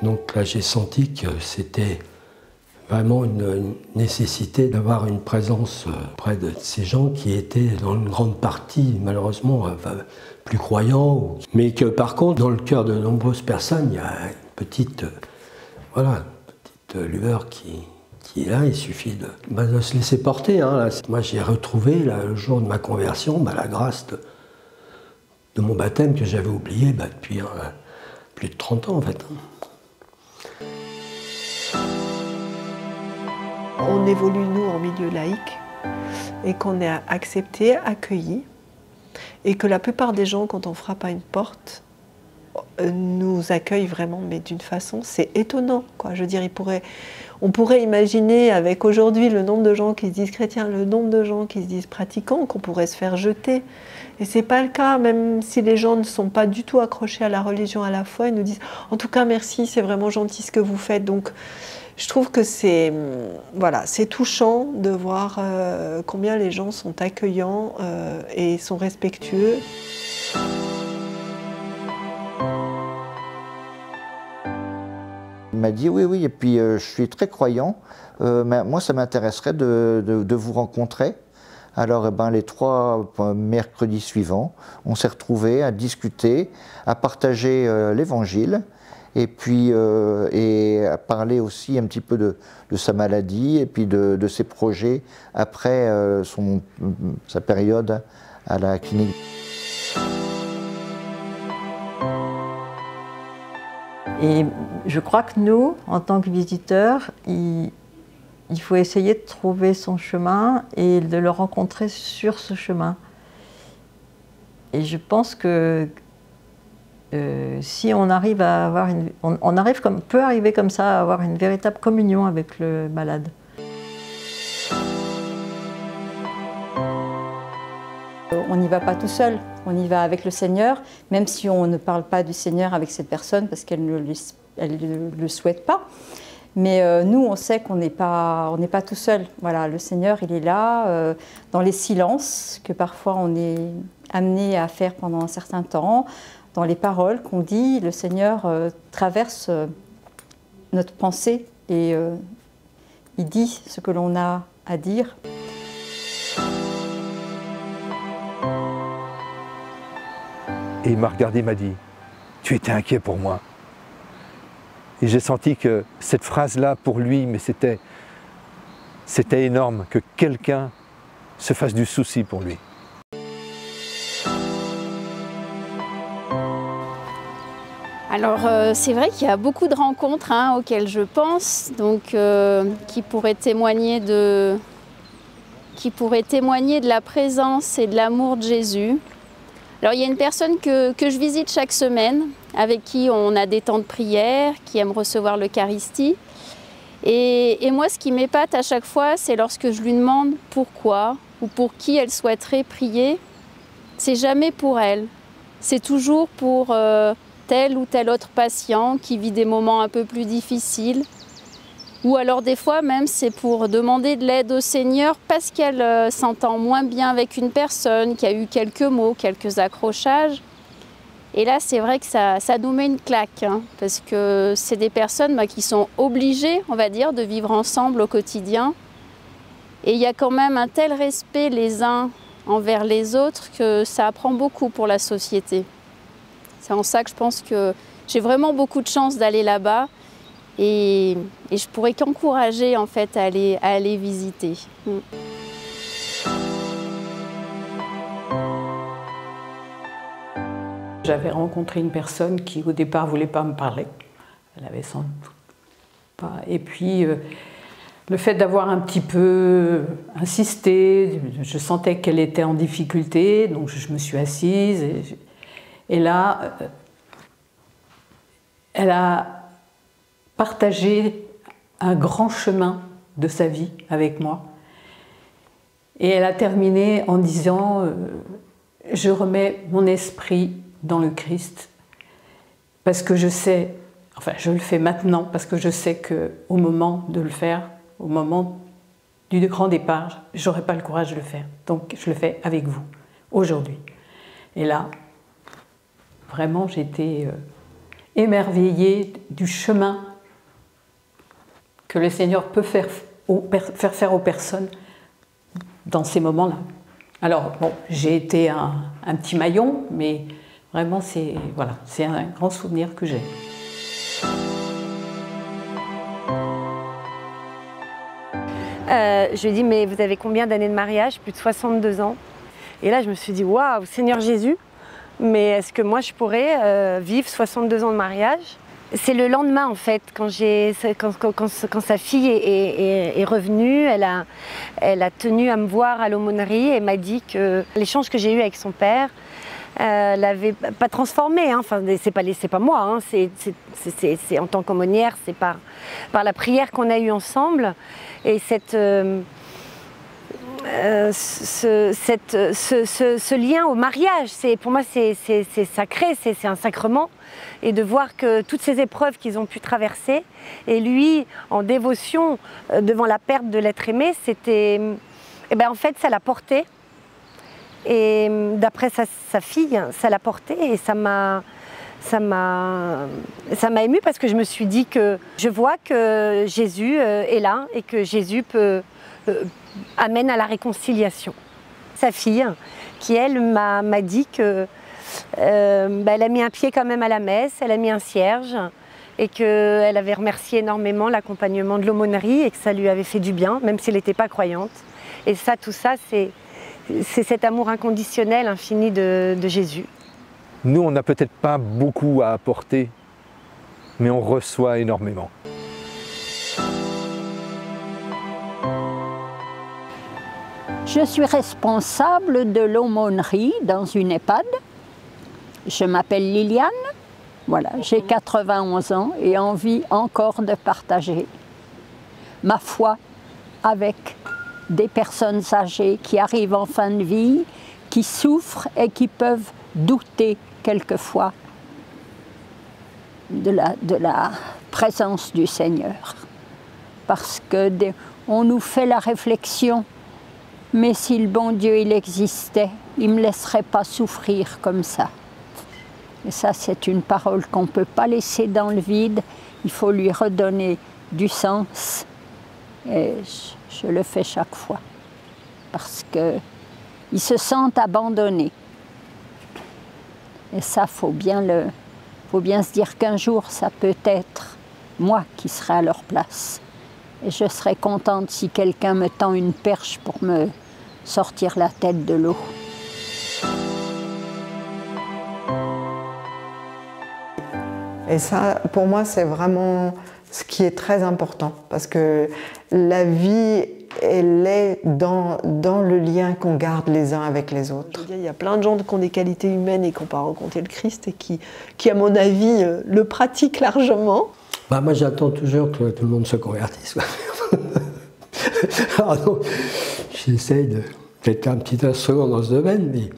Donc là, j'ai senti que c'était vraiment une nécessité d'avoir une présence près de ces gens qui étaient dans une grande partie, malheureusement, plus croyants. Mais que par contre, dans le cœur de nombreuses personnes, il y a une petite, voilà, une petite lueur qui est là. Il suffit de se laisser porter. Hein. Moi, j'ai retrouvé, là, le jour de ma conversion, la grâce de mon baptême que j'avais oublié depuis plus de 30 ans, en fait. On évolue, nous, en milieu laïque, et qu'on est accepté, accueilli, et que la plupart des gens, quand on frappe à une porte, nous accueillent vraiment, mais d'une façon, c'est étonnant, quoi. Je veux dire, on pourrait imaginer, avec aujourd'hui le nombre de gens qui se disent chrétiens, le nombre de gens qui se disent pratiquants, qu'on pourrait se faire jeter. Et c'est pas le cas, même si les gens ne sont pas du tout accrochés à la religion, à la foi, ils nous disent « En tout cas, merci, c'est vraiment gentil ce que vous faites. » Donc, je trouve que c'est touchant de voir combien les gens sont accueillants et sont respectueux. Il m'a dit oui, et puis je suis très croyant, mais moi ça m'intéresserait de vous rencontrer. Alors les 3 mercredis suivants, on s'est retrouvés à discuter, à partager l'évangile, et puis à parler aussi un petit peu de sa maladie, et puis de ses projets après sa période à la clinique. Et je crois que nous, en tant que visiteurs, il faut essayer de trouver son chemin et de le rencontrer sur ce chemin. Et je pense que si on arrive à avoir peut arriver comme ça à avoir une véritable communion avec le malade. On n'y va pas tout seul, on y va avec le Seigneur, même si on ne parle pas du Seigneur avec cette personne parce qu'elle ne le souhaite pas. Mais nous, on sait qu'on n'est pas tout seul. Voilà, le Seigneur, il est là, dans les silences que parfois on est amené à faire pendant un certain temps, dans les paroles qu'on dit, le Seigneur traverse notre pensée et il dit ce que l'on a à dire. Et il m'a regardé, il m'a dit « Tu étais inquiet pour moi ». Et j'ai senti que cette phrase-là, pour lui, mais c'était énorme, que quelqu'un se fasse du souci pour lui. Alors c'est vrai qu'il y a beaucoup de rencontres auxquelles je pense, donc qui pourraient témoigner de la présence et de l'amour de Jésus. Alors il y a une personne que je visite chaque semaine, avec qui on a des temps de prière, qui aime recevoir l'Eucharistie. Et moi, ce qui m'épate à chaque fois, c'est lorsque je lui demande pourquoi ou pour qui elle souhaiterait prier. C'est jamais pour elle, c'est toujours pour tel ou tel autre patient qui vit des moments un peu plus difficiles. Ou alors des fois même c'est pour demander de l'aide au Seigneur parce qu'elle s'entend moins bien avec une personne, qui a eu quelques mots, quelques accrochages. Et là c'est vrai que ça nous met une claque, parce que c'est des personnes qui sont obligées, on va dire, de vivre ensemble au quotidien. Et il y a quand même un tel respect les uns envers les autres que ça apprend beaucoup pour la société. C'est en ça que je pense que j'ai vraiment beaucoup de chance d'aller là-bas. Et je pourrais qu'encourager en fait à aller visiter. J'avais rencontré une personne qui au départ ne voulait pas me parler. Elle avait sans doute pas. Et puis le fait d'avoir un petit peu insisté, je sentais qu'elle était en difficulté, donc je me suis assise. Et là, elle a partagé un grand chemin de sa vie avec moi. Et elle a terminé en disant « Je remets mon esprit dans le Christ parce que je sais enfin je le fais maintenant parce que je sais qu'au moment de le faire, au moment du grand départ, je n'aurai pas le courage de le faire. Donc je le fais avec vous, aujourd'hui. Et là, vraiment j'étais émerveillée du chemin que le Seigneur peut faire faire aux personnes dans ces moments-là. Alors, bon, j'ai été un petit maillon, mais vraiment, c'est voilà, c'est un grand souvenir que j'ai. Je lui ai dit, mais vous avez combien d'années de mariage? Plus de 62 ans. Et là, je me suis dit, waouh, Seigneur Jésus, mais est-ce que moi, je pourrais vivre 62 ans de mariage? C'est le lendemain, en fait, quand sa fille est revenue, elle a tenu à me voir à l'aumônerie et m'a dit que l'échange que j'ai eu avec son père l'avait pas transformé, hein. Enfin, c'est pas moi, hein. C'est en tant qu'aumônière, c'est par la prière qu'on a eue ensemble. Et ce lien au mariage, pour moi c'est sacré, c'est un sacrement. Et de voir que toutes ces épreuves qu'ils ont pu traverser, et lui, en dévotion devant la perte de l'être aimé, c'était, en fait, ça l'a porté. Et d'après sa fille, ça l'a porté et ça m'a émue parce que je me suis dit que je vois que Jésus est là et que Jésus amène à la réconciliation. Sa fille, qui elle m'a dit que elle a mis un pied quand même à la messe, elle a mis un cierge et qu'elle avait remercié énormément l'accompagnement de l'aumônerie et que ça lui avait fait du bien, même si elle n'était pas croyante. Et ça, tout ça, c'est cet amour inconditionnel, infini de Jésus. Nous, on n'a peut-être pas beaucoup à apporter, mais on reçoit énormément. Je suis responsable de l'aumônerie dans une EHPAD. Je m'appelle Liliane, voilà, j'ai 91 ans et envie encore de partager ma foi avec des personnes âgées qui arrivent en fin de vie, qui souffrent et qui peuvent douter quelquefois de la présence du Seigneur. Parce qu'on nous fait la réflexion, mais si le bon Dieu il existait, il ne me laisserait pas souffrir comme ça. Et ça, c'est une parole qu'on ne peut pas laisser dans le vide. Il faut lui redonner du sens. Et je le fais chaque fois. Parce qu'ils se sentent abandonnés. Et ça, faut bien se dire qu'un jour, ça peut être moi qui serai à leur place. Et je serais contente si quelqu'un me tend une perche pour me sortir la tête de l'eau. Et ça, pour moi, c'est vraiment ce qui est très important, parce que la vie, elle est dans le lien qu'on garde les uns avec les autres. Il y a plein de gens qui ont des qualités humaines et qui n'ont pas rencontré le Christ et qui, à mon avis, le pratiquent largement. Moi, j'attends toujours que tout le monde se convertisse. Alors, j'essaye de peut-être un petit instrument dans ce domaine, mais